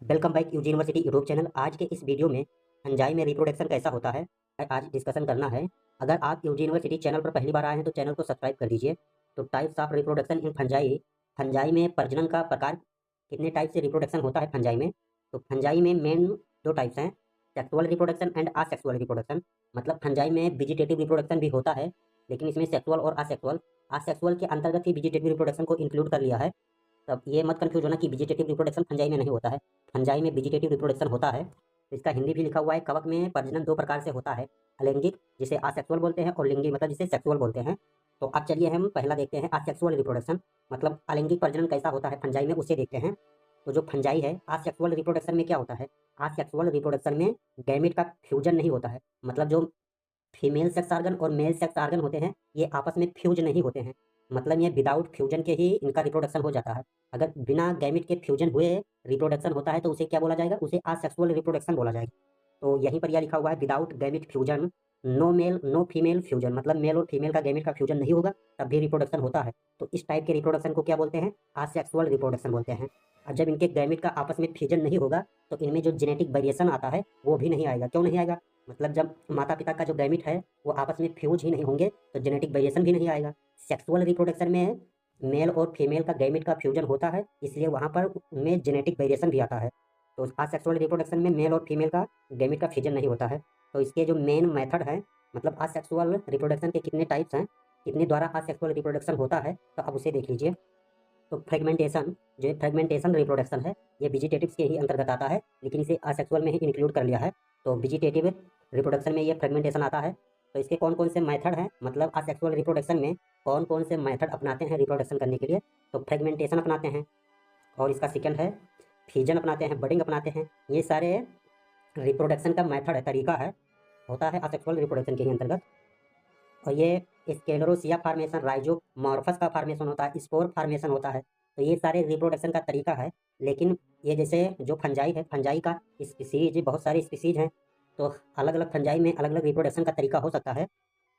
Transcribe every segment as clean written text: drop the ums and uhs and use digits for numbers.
Welcome back university YouTube channel. आज के इस वीडियो में फंजाई में रिप्रोडक्शन कैसा होता है आज डिस्कशन करना है। अगर आप यूनिवर्सिटी चैनल पर पहली बार आए हैं तो चैनल को सब्सक्राइब कर दीजिए। तो types of reproduction in fungi, fungi में प्रजनन का प्रकार, कितने टाइप से रिप्रोडक्शन होता है फंजाई में। तो फंजाई में मेन दो टाइप्स हैं, sexual reproduction and asexual reproduction. मतलब फंजाई में वेजिटेटिव रिप्रोडक्शन भी होता है, लेकिन इसमें सेक्सुअल और असेक्सुअल, असेक्सुअल के अंतर्गत ही वेजिटेटिव रिप्रोडक्शन को इंक्लूड कर लिया है। तब ये मत कंफ्यूज होना कि वेजिटेटिव रिप्रोडक्शन फंजाई में नहीं होता है। फंजाई में वेजिटेटिव रिप्रोडक्शन होता है। इसका हिंदी भी लिखा हुआ है। कवक में प्रजनन दो प्रकार से होता है, अलैंगिक जिसे असेक्सुअल बोलते हैं और लिंगी मतलब जिसे सेक्सुअल बोलते हैं। तो अब चलिए हम पहला देखते हैं असेक्सुअल रिप्रोडक्शन, मतलब अलैंगिक प्रजनन कैसा होता है फंजाई में, उसे देखते हैं। तो जो फंजाई है, असेक्सुअल रिप्रोडक्शन में क्या होता है, असेक्सुअल रिप्रोडक्शन में गैमेट का फ्यूजन नहीं होता है। मतलब जो फीमेल सेक्स ऑर्गन और मेल सेक्स ऑर्गन होते हैं ये आपस में फ्यूज नहीं होते हैं। मतलब ये विदाउट फ्यूजन के ही इनका रिप्रोडक्शन हो जाता है। अगर बिना गैमेट के फ्यूजन हुए रिप्रोडक्शन होता है तो उसे क्या बोला जाएगा, उसे असेक्सुअल रिप्रोडक्शन बोला जाएगा। तो यहीं पर यह लिखा हुआ है without gamete fusion, no male no female fusion, मतलब मेल और फीमेल का गैमेट का फ्यूजन नहीं होगा तब भी रिप्रोडक्शन होता है। तो इस टाइप के रिप्रोडक्शन को क्या बोलते हैं, असेक्सुअल रिप्रोडक्शन बोलते हैं। और जब इनके गैमेट का आपस में फ्यूजन नहीं होगा तो इनमें जो जेनेटिक वेरिएशन आता है वो भी नहीं आएगा। क्यों नहीं आएगा, मतलब जब माता पिता का जो गैमेट है वो आपस में फ्यूज ही नहीं होंगे तो जेनेटिक वेरिएशन भी नहीं आएगा। सेक्सुअल रिप्रोडक्शन में मेल और फीमेल का गैमेट का फ्यूजन होता है, इसलिए वहाँ पर उनमें जेनेटिक वेरिएशन भी आता है। तो असेक्सुअल रिप्रोडक्शन में मेल और फीमेल का गैमेट का फ्यूजन नहीं होता है। तो इसके जो मेन मेथड है, मतलब असेक्सुअल रिप्रोडक्शन के कितने टाइप्स हैं, कितने द्वारा असेक्सुअल रिप्रोडक्शन होता है, तो अब उसे देख लीजिए। तो फ्रेगमेंटेशन, जो फ्रेगमेंटेशन रिप्रोडक्शन है ये वेजिटेटिव्स के ही अंतर्गत आता है, लेकिन इसे असेक्सुअल में ही इंक्लूड कर लिया है। तो वेजिटेटिव रिप्रोडक्शन में ये फ्रेगमेंटेशन आता है। तो इसके कौन कौन से मेथड हैं, मतलब असेक्सुअल रिप्रोडक्शन में कौन कौन से मेथड अपनाते हैं रिप्रोडक्शन करने के लिए। तो फ्रेगमेंटेशन अपनाते हैं, और इसका सेकंड है फिजन अपनाते हैं, बडिंग अपनाते हैं। ये सारे रिप्रोडक्शन का मेथड है, तरीका है, होता है असेक्सुअल रिप्रोडक्शन के ही अंतर्गत। और ये स्क्लेरोसिया फार्मेशन, राइजोमॉर्फस का फार्मेशन होता है, स्पोर फार्मेशन होता है। तो ये सारे रिप्रोडक्शन का तरीका है। लेकिन ये जैसे जो फंजाई है, फंजाई का स्पीसीज बहुत सारी स्पीसीज हैं, तो अलग अलग फंजाई में अलग अलग रिप्रोडक्शन का तरीका हो सकता है।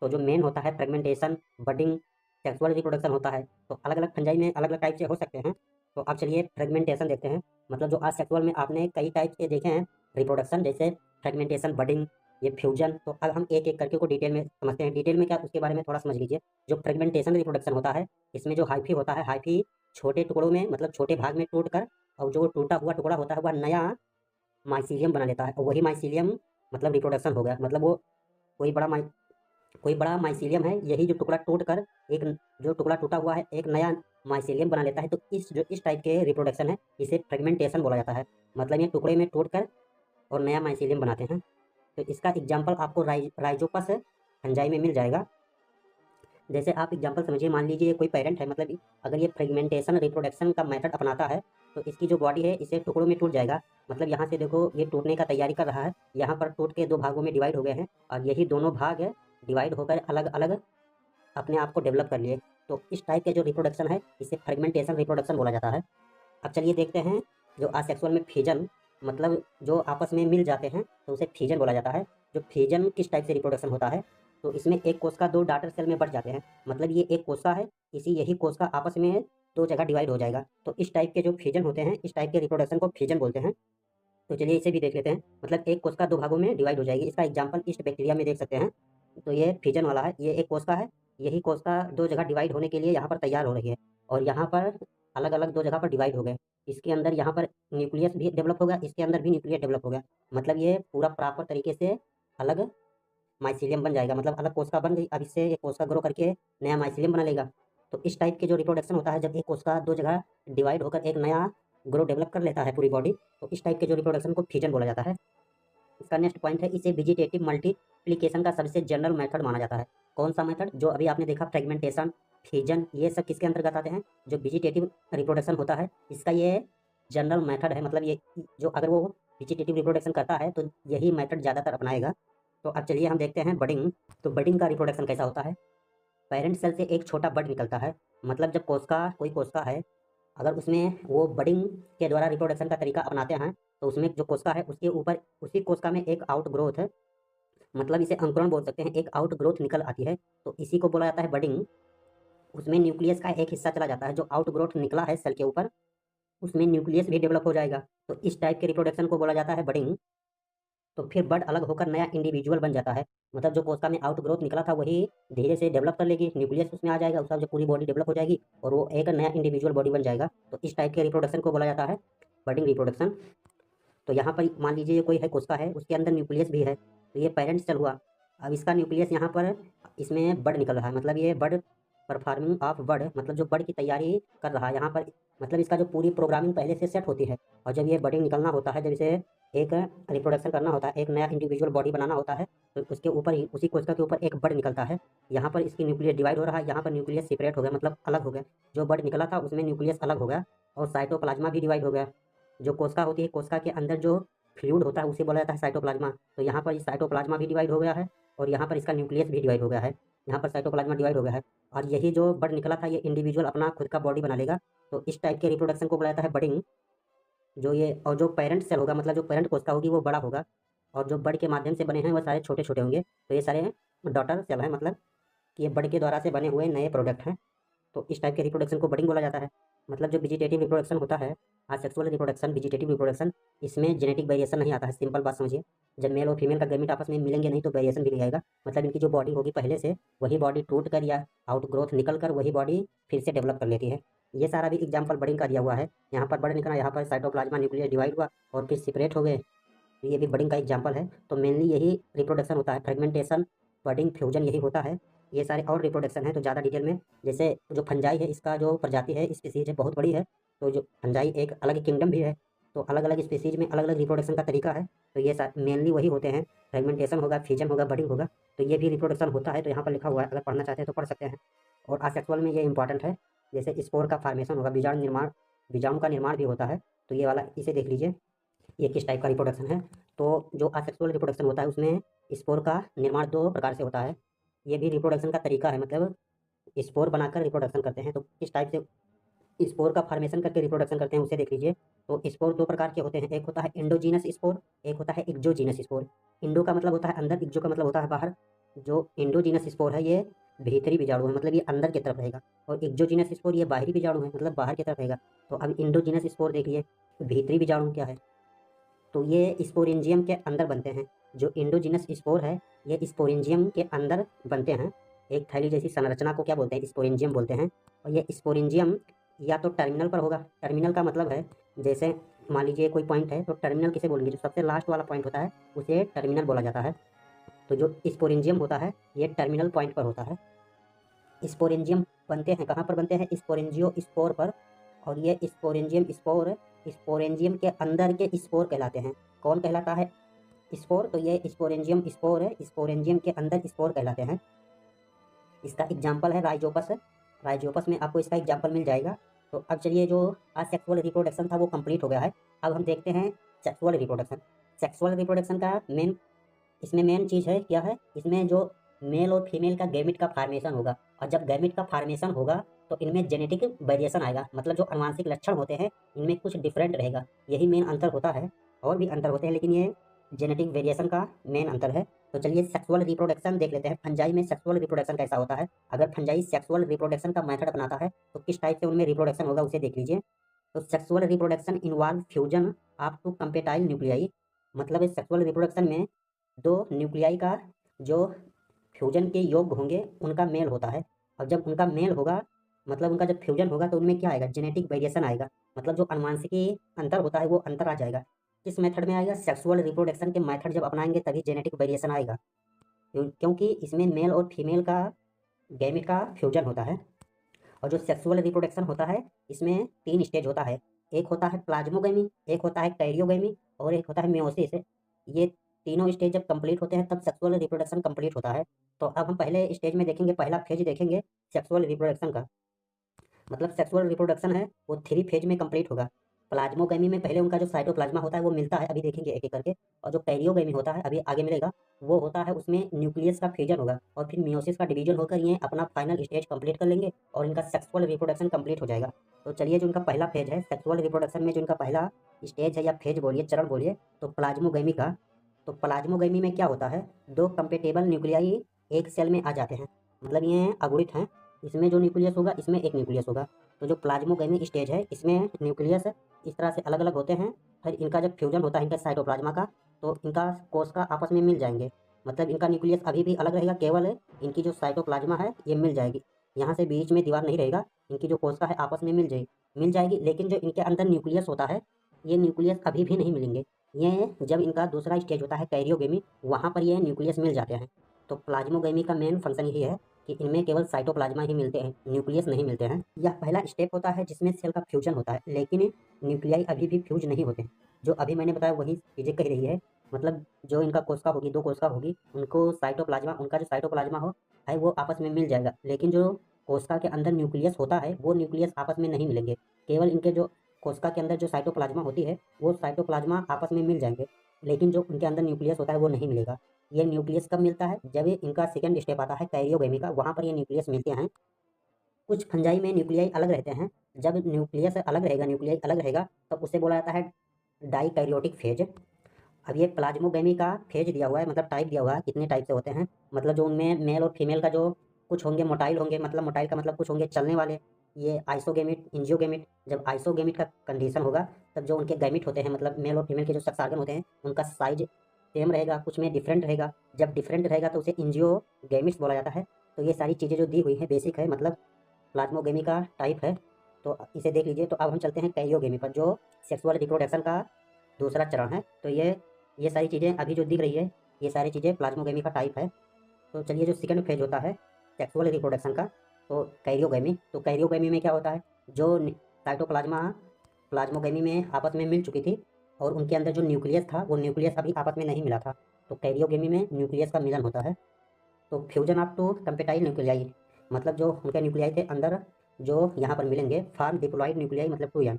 तो जो मेन होता है फ्रेगमेंटेशन, बडिंग, सेक्सुअल रिप्रोडक्शन होता है, तो अलग अलग फंजाई में अलग अलग टाइप से हो सकते हैं। तो अब चलिए फ्रेगमेंटेशन देखते हैं। मतलब जो असेक्सुअल में आपने कई टाइप के देखे हैं रिप्रोडक्शन, जैसे फ्रेगमेंटेशन, बडिंग, ये फ्यूजन। तो अब हम एक एक करके को डिटेल में समझते हैं। डिटेल में क्या, उसके बारे में थोड़ा समझ लीजिए। जो फ्रेगमेंटेशन रिप्रोडक्शन होता है इसमें जो हाइफी होता है, हाइफी छोटे टुकड़ों में, मतलब छोटे भाग में टूट कर, और जो टूटा हुआ टुकड़ा होता है वह नया माइसीलियम बना लेता है, और वही माइसीलियम मतलब रिप्रोडक्शन हो गया। मतलब वो कोई बड़ा कोई बड़ा माइसीलियम है, यही जो टुकड़ा टूट कर एक, जो टुकड़ा टूटा हुआ है एक नया माइसीलियम बना लेता है। तो इस टाइप के रिप्रोडक्शन है, इसे फ्रेगमेंटेशन बोला जाता है। मतलब ये टुकड़े में टूट कर और नया माइसीलियम बनाते हैं। तो इसका एग्जाम्पल आपको राइजोपस फंजाई में मिल जाएगा। जैसे आप एग्जाम्पल समझिए, मान लीजिए कोई पेरेंट है, मतलब अगर ये फ्रेगमेंटेशन रिप्रोडक्शन का मेथड अपनाता है तो इसकी जो बॉडी है इसे टुकड़ों में टूट जाएगा। मतलब यहाँ से देखो ये टूटने का तैयारी कर रहा है, यहाँ पर टूट के दो भागों में डिवाइड हो गए हैं, और यही दोनों भाग डिवाइड होकर अलग अलग अपने आप को डेवलप कर लिए। तो इस टाइप के जो रिप्रोडक्शन है इसे फ्रेगमेंटेशन रिप्रोडक्शन बोला जाता है। अब चलिए देखते हैं जो असेक्सुअल में फिजन, मतलब जो आपस में मिल जाते हैं तो उसे फिजन बोला जाता है। जो फिजन किस टाइप से रिप्रोडक्शन होता है, तो इसमें एक कोशिका दो डॉटर सेल में बढ़ जाते हैं। मतलब ये एक कोशिका है, इसी यही कोशिका आपस में दो जगह डिवाइड हो जाएगा। तो इस टाइप के जो फिजन होते हैं, इस टाइप के रिप्रोडक्शन को फिजन बोलते हैं। तो चलिए इसे भी देख लेते हैं। मतलब एक कोशिका दो भागों में डिवाइड हो जाएगी, इसका एग्जाम्पल ईस्ट बैक्टीरिया में देख सकते हैं। तो ये फिजन वाला है, ये एक कोशिका है, यही कोशिका दो जगह डिवाइड होने के लिए यहाँ पर तैयार हो रही है, और यहाँ पर अलग अलग दो जगह पर डिवाइड हो गए। इसके अंदर यहाँ पर न्यूक्लियस भी डेवलप होगा, इसके अंदर भी न्यूक्लियस डेवलप होगा। मतलब ये पूरा प्रॉपर तरीके से अलग माइसीलियम बन जाएगा, मतलब अलग कोशिका बन गई। अब इससे एक कोशिका ग्रो करके नया माइसीलियम बना लेगा। तो इस टाइप के जो रिप्रोडक्शन होता है, जब एक कोशिका दो जगह डिवाइड होकर एक नया ग्रो डेवलप कर लेता है पूरी बॉडी, तो इस टाइप के जो रिप्रोडक्शन को फिजन बोला जाता है। इसका नेक्स्ट पॉइंट है, इसे वेजिटेटिव मल्टीप्लिकेशन का सबसे जनरल मेथड माना जाता है। कौन सा मेथड, जो अभी आपने देखा फ्रेगमेंटेशन, फिजन, ये सब किसके अंतर्गत आते हैं, जो वेजिटेटिव रिप्रोडक्शन होता है इसका ये जनरल मेथड है। मतलब ये जो अगर वो वेजिटेटिव रिप्रोडक्शन करता है तो यही मेथड ज़्यादातर अपनाएगा। तो अब चलिए हम देखते हैं बडिंग। तो बडिंग का रिप्रोडक्शन कैसा होता है, पेरेंट सेल से एक छोटा बड निकलता है। मतलब जब कोशिका, कोई कोशिका है, अगर उसमें वो बडिंग के द्वारा रिप्रोडक्शन का तरीका अपनाते हैं तो उसमें जो कोशिका है उसके ऊपर उसी कोशिका में एक आउट ग्रोथ है, मतलब इसे अंकुरण बोल सकते हैं, एक आउट ग्रोथ निकल आती है, तो इसी को बोला जाता है बडिंग। उसमें न्यूक्लियस का एक हिस्सा चला जाता है, जो आउट ग्रोथ निकला है सेल के ऊपर उसमें न्यूक्लियस भी डेवलप हो जाएगा। तो इस टाइप के रिप्रोडक्शन को बोला जाता है बडिंग। तो फिर बड अलग होकर नया इंडिविजुअल बन जाता है। मतलब जो कोशिका में आउटग्रोथ निकला था वही धीरे से डेवलप कर लेगी, न्यूक्लियस उसमें आ जाएगा, उसके बाद जो पूरी बॉडी डेवलप हो जाएगी और वो एक नया इंडिविजुअल बॉडी बन जाएगा। तो इस टाइप के रिप्रोडक्शन को बोला जाता है बडिंग रिप्रोडक्शन। तो यहाँ पर मान लीजिए ये कोई है कोशिका है, उसके अंदर न्यूक्लियस भी है, तो ये पेरेंट सेल हुआ। अब इसका न्यूक्लियस यहाँ पर इसमें बड निकल रहा है, मतलब ये बड परफॉर्मिंग ऑफ बड, मतलब जो बड की तैयारी कर रहा है यहाँ पर। मतलब इसका जो पूरी प्रोग्रामिंग पहले से सेट होती है, और जब ये बडिंग निकलना होता है, जब इसे एक रिप्रोडक्शन करना होता है, एक नया इंडिविजुअल बॉडी बनाना होता है, तो उसके ऊपर ही उसी कोशिका के ऊपर एक बड निकलता है। यहाँ पर इसकी न्यूक्लियस डिवाइड हो रहा है, यहाँ पर न्यूक्लियस सेपरेट हो गया, मतलब अलग हो गया। जो बड निकला था उसमें न्यूक्लियस अलग हो गया और साइटोप्लाज्मा भी डिवाइड हो गया। जो कोशिका होती है, कोशिका के अंदर जो फ्लूइड होता है उसे बोला जाता है साइटोप्लाज्मा। तो यहाँ पर साइटोप्लाज्मा भी डिवाइड हो गया है और यहाँ पर इसका न्यूक्लियस भी डिवाइड हो गया है। यहाँ पर साइटोप्लाज्मा डिवाइड हो गया है और यही जो बड निकला था ये इंडिविजुअल अपना खुद का बॉडी बना लेगा। तो इस टाइप के रिप्रोडक्शन को बोला जाता है बडिंग। जो ये और जो पेरेंट सेल होगा, मतलब जो पेरेंट कोशिका होगी वो बड़ा होगा, और जो बड के माध्यम से बने हैं वो सारे छोटे छोटे होंगे। तो ये सारे डॉटर सेल हैं, मतलब कि ये बड के द्वारा से बने हुए नए प्रोडक्ट हैं। तो इस टाइप के रिप्रोडक्शन को बडिंग बोला जाता है। मतलब जो वेजिटेटिव रिप्रोडक्शन होता है, असेक्सुअल रिप्रोडक्शन, वेजिटेटिव रिप्रोडक्शन, इसमें जेनेटिक वेरिएशन नहीं आता है। सिंपल बात समझिए, जब मेल और फीमेल का गैमेट आपस में मिलेंगे नहीं तो वेरिएशन भी नहीं आएगा। मतलब इनकी जो बॉडी होगी पहले से, वही बॉडी टूट कर या आउटग्रोथ निकल कर वही बॉडी फिर से डेवलप कर लेती है। ये सारा भी एग्जाम्पल बडिंग का दिया हुआ है। यहाँ पर बड निकला, यहाँ पर साइटोप्लाज्मा न्यूक्लियस डिवाइड हुआ और फिर सेपरेट हो गए। तो ये भी बडिंग का एग्जाम्पल है। तो मेनली यही रिप्रोडक्शन होता है, फ्रेगमेंटेशन, बडिंग, फ्यूजन, यही होता है। ये सारे और रिप्रोडक्शन है तो ज़्यादा डिटेल में, जैसे जो फंजाई है, इसका जो प्रजाति है, स्पीसीज है, बहुत बड़ी है। तो जो फंजाई एक अलग किंगडम भी है। तो अलग अलग स्पीसीज में अलग अलग रिप्रोडक्शन का तरीका है। तो ये मेनली वही होते हैं, फ्रेगमेंटेशन होगा, फ्यूजन होगा, बडिंग होगा। तो ये भी रिप्रोडक्शन होता है। तो यहाँ पर लिखा हुआ है, अगर पढ़ना चाहते हैं तो पढ़ सकते हैं। और असेक्सुअल में ये इंपॉर्टेंट है, जैसे स्पोर का फॉर्मेशन होगा, बीजाणु निर्माण, बीजाणु का निर्माण भी होता है। तो ये वाला इसे देख लीजिए, ये किस टाइप का रिप्रोडक्शन है। तो जो असेक्सुअल रिप्रोडक्शन होता है उसमें स्पोर का निर्माण दो प्रकार से होता है। ये भी रिप्रोडक्शन का तरीका है, मतलब स्पोर बनाकर रिप्रोडक्शन करते हैं। तो किस टाइप से स्पोर का फॉर्मेशन करके रिप्रोडक्शन करते हैं उसे देख लीजिए। तो स्पोर दो प्रकार के होते हैं, एक होता है एंडोजीनस स्पोर, एक होता है एक्जोजीनस स्पोर। इंडो का मतलब होता है अंदर, एक्जो का मतलब होता है बाहर। जो एंडोजीनस स्पोर है ये भीतरी बीजाणु है, मतलब ये अंदर की तरफ रहेगा। और एक्जोजीनस स्पोर ये बाहरी बीजाणु है, मतलब बाहर की तरफ रहेगा। तो अब इंडोजीनस स्पोर देखिए, भीतरी बीजाणु क्या है, तो ये स्पोरेंजियम के अंदर बनते हैं। जो इंडोजिनस स्पोर है ये स्पोरेंजियम के अंदर बनते हैं। एक थैली जैसी संरचना को क्या बोलते हैं, स्पोरेंजियम बोलते हैं। और ये स्पोरेंजियम या तो टर्मिनल पर होगा, टर्मिनल का मतलब है जैसे मान लीजिए कोई पॉइंट है, तो टर्मिनल किसे बोलेंगे, जो सबसे लास्ट वाला पॉइंट होता है उसे टर्मिनल बोला जाता है। तो जो स्पोरेंजियम होता है ये टर्मिनल पॉइंट पर होता है। स्पोरेंजियम बनते हैं कहाँ पर बनते हैं, स्पोरेंजियो स्पोर पर। और ये स्पोरेंजियम स्पोर स्पोरेंजियम के अंदर के स्पोर कहलाते हैं। कौन कहलाता है स्पोर, तो ये स्पोरेंजियम स्पोर है, स्पोरेंजियम के अंदर स्पोर कहलाते हैं। इसका एग्जाम्पल है राइजोपस। राइजोपस में आपको इसका एग्जाम्पल मिल जाएगा। तो अब चलिए, जो आज सेक्सुअल रिप्रोडक्शन था वो कंप्लीट हो गया है। अब हम देखते हैं सेक्सुअल रिप्रोडक्शन। सेक्सुअल रिप्रोडक्शन का इसमें मेन चीज़ है क्या है, इसमें जो मेल और फीमेल का गैमेट का फार्मेशन होगा। और जब गैमेट का फार्मेशन होगा तो इनमें जेनेटिक वेरिएशन आएगा, मतलब जो आनुवांशिक लक्षण होते हैं इनमें कुछ डिफरेंट रहेगा। यही मेन अंतर होता है, और भी अंतर होते हैं लेकिन ये जेनेटिक वेरिएशन का मेन अंतर है। तो चलिए सेक्सुअल रिप्रोडक्शन देख लेते हैं। फंजाई में सेक्सुअल रिप्रोडक्शन कैसा होता है, अगर फंजाई सेक्सुअल रिप्रोडक्शन का मेथड अपनाता है तो किस टाइप से उनमें रिप्रोडक्शन होगा उसे देख लीजिए। तो sexual reproduction involve fusion of two compatible nuclei. मतलब इस सेक्सुअल रिप्रोडक्शन में दो न्यूक्लियाई का जो फ्यूजन के योग्य होंगे उनका मेल होता है। और जब उनका मेल होगा, मतलब उनका जब फ्यूजन होगा तो उनमें क्या आएगा, जेनेटिक वेरिएशन आएगा। मतलब जो आनुवांशिकी अंतर होता है वो अंतर आ जाएगा। किस मेथड में आएगा, सेक्सुअल रिप्रोडक्शन के मेथड जब अपनाएंगे तभी जेनेटिक वेरिएशन आएगा। क्योंकि इसमें मेल और फीमेल का गैमेट का फ्यूजन होता है। और जो सेक्सुअल रिप्रोडक्शन होता है इसमें तीन स्टेज होता है। एक होता है प्लाज्मोगेमी, एक होता है कैरियोगेमी और एक होता है मेयोसिस। ये तीनों स्टेज जब कंप्लीट होते हैं तब सेक्सुअल रिप्रोडक्शन कंप्लीट होता है। तो अब हम पहले स्टेज में देखेंगे, पहला फेज देखेंगे सेक्सुअल रिप्रोडक्शन का। मतलब सेक्सुअल रिप्रोडक्शन है वो 3 फेज में कंप्लीट होगा। प्लाज्मोगेमी में पहले उनका जो साइटोप्लाज्मा होता है वो मिलता है, अभी देखेंगे एक एक करके। और जो कैरियोगेमी होता है अभी आगे मिलेगा, वो होता है उसमें न्यूक्लियस का फ्यूजन होगा और फिर मियोसिस का डिवीजन होकर ये अपना फाइनल स्टेज कंप्लीट कर लेंगे और इनका सेक्सुअल रिप्रोडक्शन कंप्लीट हो जाएगा। तो चलिए, जो इनका पहला फेज है सेक्सुअल रिप्रोडक्शन में, जो इनका पहला स्टेज है या फेज बोलिए, चरण बोलिए, तो प्लाज्मोगेमी का। तो प्लाज्मोगेमी में क्या होता है, दो कंपेटेबल न्यूक्लियाई एक सेल में आ जाते हैं। मतलब ये अगुणित हैं, इसमें जो न्यूक्लियस होगा इसमें एक न्यूक्लियस होगा। तो जो प्लाज्मोगेमी स्टेज है इसमें न्यूक्लियस इस तरह से अलग अलग होते हैं, फिर इनका जब फ्यूजन होता है इनका साइटोप्लाज्मा का, तो इनका कोशिका आपस में मिल जाएंगे। मतलब इनका न्यूक्लियस अभी भी अलग रहेगा, केवल इनकी जो साइटोप्लाज्मा है ये मिल जाएगी। यहाँ से बीच में दीवार नहीं रहेगा, इनकी जो कोशिका है आपस में मिल जाएगी। लेकिन जो इनके अंदर न्यूक्लियस होता है, ये न्यूक्लियस अभी भी नहीं मिलेंगे। ये जब इनका दूसरा स्टेज होता है कैरियोगेमी, वहाँ पर ये न्यूक्लियस मिल जाते हैं। तो प्लाज्मोगेमी का मेन फंक्शन यही है कि इनमें केवल साइटोप्लाज्मा ही मिलते हैं, न्यूक्लियस नहीं मिलते हैं। यह पहला स्टेप होता है जिसमें सेल का फ्यूजन होता है, लेकिन न्यूक्लियाई अभी भी फ्यूज नहीं होते हैं। जो अभी मैंने बताया वही चीज़ें कही रही है। मतलब जो इनका कोशिका होगी, दो कोशिका होगी, उनको साइटोप्लाज्मा, उनका जो साइटोप्लाज्मा है वो आपस में मिल जाएगा। लेकिन जो कोशिका के अंदर न्यूक्लियस होता है वो न्यूक्लियस आपस में नहीं मिलेंगे। केवल इनके जो कोशिका के अंदर जो साइटोप्लाज्मा होती है वो साइटोप्लाज्मा आपस में मिल जाएंगे, लेकिन जो उनके अंदर न्यूक्लियस होता है वो नहीं मिलेगा। ये न्यूक्लियस कब मिलता है? जब इनका सेकंड स्टेप आता है कैरियोगेमी का, वहाँ पर ये न्यूक्लियस मिलते हैं। कुछ फंजाई में न्यूक्लियाई अलग रहते हैं। जब न्यूक्लियस अलग रहेगा, न्यूक्लियाई अलग रहेगा, तब उसे बोला जाता है डाइकैरियोटिक फेज। अब ये प्लाज्मोगेमी का फेज दिया हुआ है, मतलब टाइप दिया हुआ है, कितने टाइप से होते हैं। मतलब जो उनमें मेल और फीमेल का जो कुछ होंगे मोटाइल होंगे, मतलब मोटाइल का मतलब कुछ होंगे चलने वाले। ये आइसोगेमिट, इंजियोगेमिट। जब आइसोगेमिट का कंडीशन होगा तब जो उनके गैमिट होते हैं, मतलब मेल और फीमेल के जो सेक्स ऑर्गन होते हैं, उनका साइज सेम रहेगा, कुछ में डिफरेंट रहेगा। जब डिफरेंट रहेगा तो उसे इंजियोगेमिट्स बोला जाता है। तो ये सारी चीज़ें जो दी हुई है बेसिक है, मतलब प्लाज्मोगेमी का टाइप है। तो इसे देख लीजिए। तो अब हम चलते हैं कैरियोगेमी पर, जो सेक्सुअल रिप्रोडक्शन का दूसरा चरण है। तो ये सारी चीज़ें अभी जो दिख रही है, ये सारी चीज़ें प्लाज्मोगेमी का टाइप है। तो चलिए, जो सेकंड फेज होता है सेक्सुअल रिप्रोडक्शन का, तो कैरियोगेमी। तो कैरियोगेमी में क्या होता है? जो साइटोप्लाज्मा प्लाज्मोगेमी में आपस में मिल चुकी थी और उनके अंदर जो न्यूक्लियस था वो न्यूक्लियस अभी आपस में नहीं मिला था। तो कैरियोगेमी में न्यूक्लियस का मिलन होता है। तो fusion of two compatible nuclei, मतलब जो उनके न्यूक्लियाई थे अंदर जो यहाँ पर मिलेंगे, फॉर्म डिप्लॉइड न्यूक्लियाई, मतलब 2n।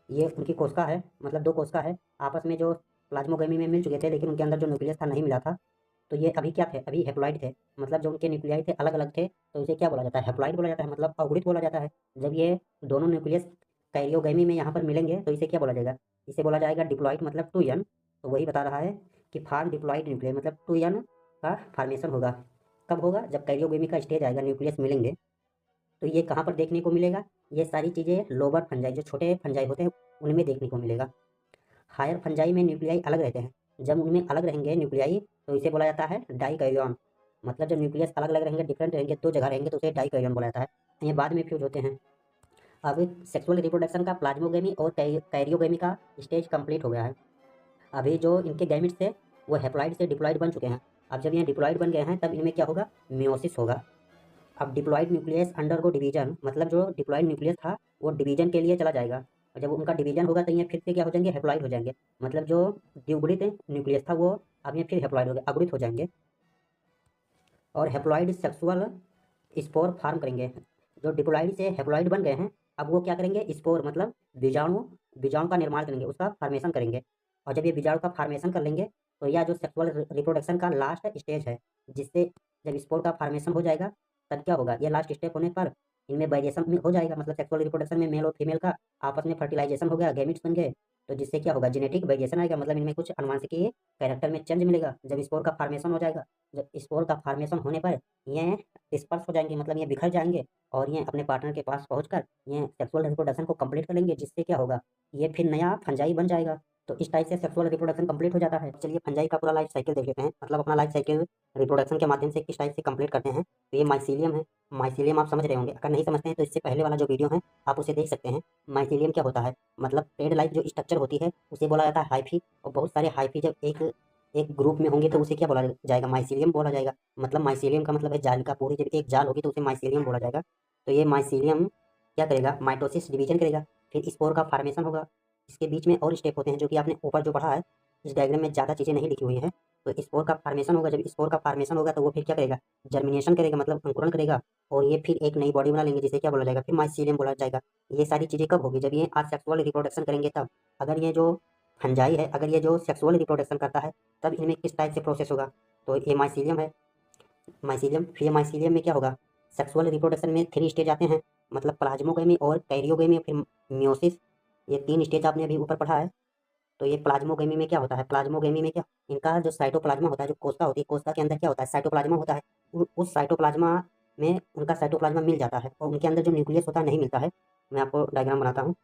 ये उनकी कोशिका है, मतलब दो कोशिका है आपस में जो प्लाज्मोगेमी में मिल चुके थे, लेकिन उनके अंदर जो न्यूक्लियस था नहीं मिला था। तो ये अभी क्या थे? अभी हेप्लॉइड थे। मतलब जो उनके न्यूक्लियाई थे अलग अलग थे, तो इसे क्या बोला जाता है? हेप्लॉइड बोला जाता है, मतलब अवगुणित बोला जाता है। जब ये दोनों न्यूक्लियस कैरियोगेमी में यहाँ पर मिलेंगे तो इसे क्या बोला जाएगा? इसे बोला जाएगा डिप्लॉइड, मतलब 2n। तो वही बता रहा है कि फॉर्म डिप्लॉइड न्यूक्लियस, मतलब 2n का फॉर्मेशन होगा। कब होगा? जब कैरियोगेमी का स्टेज आएगा, न्यूक्लियस मिलेंगे। तो ये कहाँ पर देखने को मिलेगा? ये सारी चीज़ें लोअर फंजाई, जो छोटे फंजाई होते हैं, उनमें देखने को मिलेगा। हायर फंजाई में न्यूक्लियाई अलग रहते हैं। जब उनमें अलग रहेंगे न्यूक्लियाई, तो इसे बोला जाता है डाइकैरियन। मतलब जब न्यूक्लियस अलग अलग रहेंगे, डिफरेंट रहेंगे, दो जगह रहेंगे, तो उसे डाइकैरियन बोला जाता है। ये बाद में फ्यूज होते हैं। अब सेक्सुअल रिप्रोडक्शन का प्लाज्मोगेमी और कैरियोगेमी का स्टेज कंप्लीट हो गया है। अभी जो इनके गैमिट्स थे वो हेप्लॉइड से डिप्लॉइड बन चुके हैं। अब जब ये डिप्लॉइड बन गए हैं तब इनमें क्या होगा? मियोसिस होगा। अब डिप्लॉइड न्यूक्लियस अंडरगो डिवीजन, मतलब जो डिप्लॉइड न्यूक्लियस था वो डिवीजन के लिए चला जाएगा। और जब उनका डिवीजन होगा तो ये फिर से क्या हो जाएंगे? हेप्लॉइड हो जाएंगे। मतलब जो द्विगुणित न्यूक्लियस था वो अब ये फिर हेप्लॉइड हो गया, अगुणित हो जाएंगे। और हेप्लॉइड सेक्सुअल स्पोर फार्म करेंगे। जो डिप्लॉइड से हेप्लॉइड बन गए हैं, अब वो क्या करेंगे? स्पोर, मतलब बीजाणु, बीजाणु का निर्माण करेंगे, उसका फॉर्मेशन करेंगे। और जब ये बीजाणु का फॉर्मेशन कर लेंगे तो यह जो सेक्सुअल रिप्रोडक्शन का लास्ट स्टेज है, जिससे जब स्पोर का फॉर्मेशन हो जाएगा तब क्या होगा? ये लास्ट स्टेप होने पर इनमें वेरिएशन में हो जाएगा। मतलब सेक्सुअल रिप्रोडक्शन में मेल और फीमेल का आपस में फर्टिलाइजेशन हो गया, गैमिट्स बन गए। तो जिससे क्या होगा? जेनेटिक वेरिएशन आएगा, मतलब इनमें कुछ अनुवांशिकीय कैरेक्टर में चेंज मिलेगा जब स्पोर का फॉर्मेशन हो जाएगा। जब स्पोर का फॉर्मेशन होने पर ये डिस्पर्स हो जाएंगे, मतलब ये बिखर जाएंगे और ये अपने पार्टनर के पास पहुंचकर ये सेक्सुअल रिप्रोडक्शन को कंप्लीट कर लेंगे, जिससे क्या होगा? ये फिर नया फंजाई बन जाएगा। तो इस टाइप से सेक्सुअल रिप्रोडक्शन कंप्लीट हो जाता है। चलिए फंजाई का पूरा लाइफ साइकिल देख लेते हैं, मतलब अपना लाइफ साइकिल रिप्रोडक्शन के माध्यम से किस टाइप से कंप्लीट करते हैं। तो ये माइसीलियम है। माइसीलियम आप समझ रहे होंगे, अगर नहीं समझते हैं तो इससे पहले वाला जो वीडियो है आप उसे देख सकते हैं। माइसीलियम क्या होता है? मतलब पेड़ लाइफ जो स्ट्रक्चर होती है उसे बोला जाता है हाइफी। और बहुत सारे हाइफी जब एक एक ग्रुप में होंगे तो उसे क्या बोला जाएगा? माइसीलियम बोला जाएगा। मतलब माइसीलियम का मतलब है जाल का, पूरी जब एक जाल होगी तो उसे माइसीलियम बोला जाएगा। तो ये माइसीलियम क्या करेगा? माइटोसिस डिवीजन करेगा, फिर स्पोर का फॉर्मेशन होगा। इसके बीच में और स्टेप होते हैं जो कि आपने ऊपर जो पढ़ा है, इस डायग्राम में ज़्यादा चीज़ें नहीं लिखी हुई हैं। तो स्पोर का फॉर्मेशन होगा, जब स्पोर का फॉर्मेशन होगा तो वो फिर क्या करेगा? जर्मिनेशन करेगा, मतलब अंकुरण करेगा। और ये फिर एक नई बॉडी बना लेंगे जिसे क्या बोला जाएगा? फिर माइसीलियम बोला जाएगा। ये सारी चीज़ें कब होगी? जब ये आज सेक्सुअल रिप्रोडक्शन करेंगे तब। अगर ये जो फंजाई है, अगर ये जो सेक्सुअल रिप्रोडक्शन करता है, तब इनमें किस टाइप से प्रोसेस होगा? तो ये माइसीलियम है। माइसीलियम, फिर ये माइसीलियम में क्या होगा? सेक्सुअल रिप्रोडक्शन में 3 स्टेज आते हैं, मतलब प्लाज्मोगेमी और कैरियोगेमी, फिर मियोसिस। ये 3 स्टेज आपने अभी ऊपर पढ़ा है। तो ये प्लाज्मोगेमी में क्या होता है? प्लाज्मोगेमी में क्या, इनका जो साइटोप्लाज्मा होता है, जो कोशिका होती है, कोशिका के अंदर क्या होता है? साइटोप्लाज्मा होता है। उस साइटोप्लाज्मा में उनका साइटोप्लाज्मा मिल जाता है और उनके अंदर जो न्यूक्लियस होता है नहीं मिलता है। मैं आपको डायग्राम बनाता हूँ।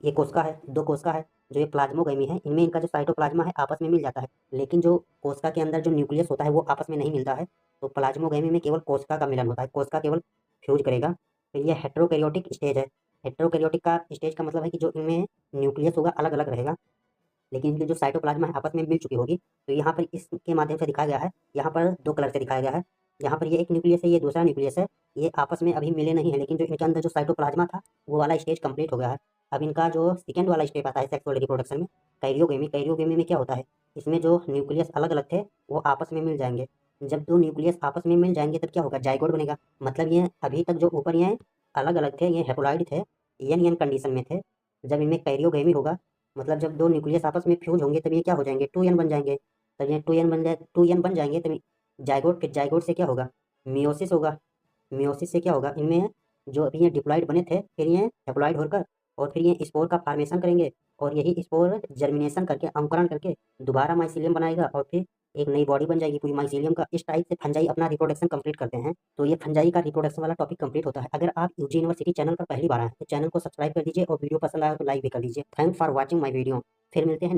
ये कोशिका है, 2 कोशिका है, जो ये प्लाज़्मोगामी है, इनमें इनका जो साइटोप्लाज़्मा है आपस में मिल जाता है। लेकिन जो कोशिका के अंदर जो न्यूक्लियस होता है वो आपस में नहीं मिलता है, तो प्लाज़्मोगामी में केवल कोशिका का मिलन होता है, कोशिका केवल फ्यूज़ करेगा। फिर ये हेटेरोकैरियोटिक स्टेज है। हेटेरोकैरियोटिक का स्टेज का मतलब है कि जो इनमें न्यूक्लियस होगा अलग-अलग रहेगा, लेकिन इनकी जो साइटोप्लाज़्मा है आपस में मिल चुकी होगी। तो यहाँ पर इसके माध्यम से दिखाया गया है, यहाँ पर 2 कलर से दिखाया गया है। यहाँ पर ये एक न्यूक्लियस है, ये दूसरा न्यूक्लियस है, ये आपस में अभी मिले नहीं हैं, लेकिन जो इनके अंदर जो साइटोप्लाज़्मा था, वो वाला स्टेज कंप्लीट हो गया है। अब इनका जो सेकंड वाला स्टेप आता है सेक्सुअल रिप्रोडक्शन में, कैरियोगेमी, कैरियोगेमी में क्या होता है, इसमें जो न्यूक्लियस अलग-अलग थे, वो आपस में मिल जाएँगे। जब 2 न्यूक्लियस आपस में मिल जाएँगे तब क्या होगा, जाइगोट बनेगा। मतलब ये अभी तक जो ऊपर ये अलग-अलग थे, ये हैप्लॉइड थे, यन-यन कंडीशन में थे। जब इनमें कैरियोगेमी होगा, मतलब जब 2 न्यूक्लियस आपस में फ्यूज़ होंगे तब ये क्या हो जाएँगे, 2n बन जाएँगे। तब ये 2n बन जाएँगे तब जाइगोट, फिर जाइगोट से क्या होगा, मियोसिस होगा। मियोसिस से क्या होगा, इनमें जो अभी ये डिप्लॉइड बने थे, फिर ये हैप्लॉइड होकर और फिर ये स्पोर का फॉर्मेशन करेंगे और यही स्पोर जर्मिनेशन करके, अंकुरण करके दोबारा माइसीलियम बनाएगा और फिर एक नई बॉडी बन जाएगी पूरी माइसीलियम का। इस टाइप से फंजाई अपना रिप्रोडक्शन कंप्लीट करते हैं। तो ये फंजाई का रिप्रोडक्शन वाला टॉपिक कंप्लीट होता है। अगर आप यूजी यूनिवर्सिटी चैनल पर पहली बार आए हैं तो चैनल को सब्सक्राइब कर दीजिए और वीडियो पसंद आया तो लाइक भी कर दीजिए। Thanks for watching my video. फिर मिलते हैं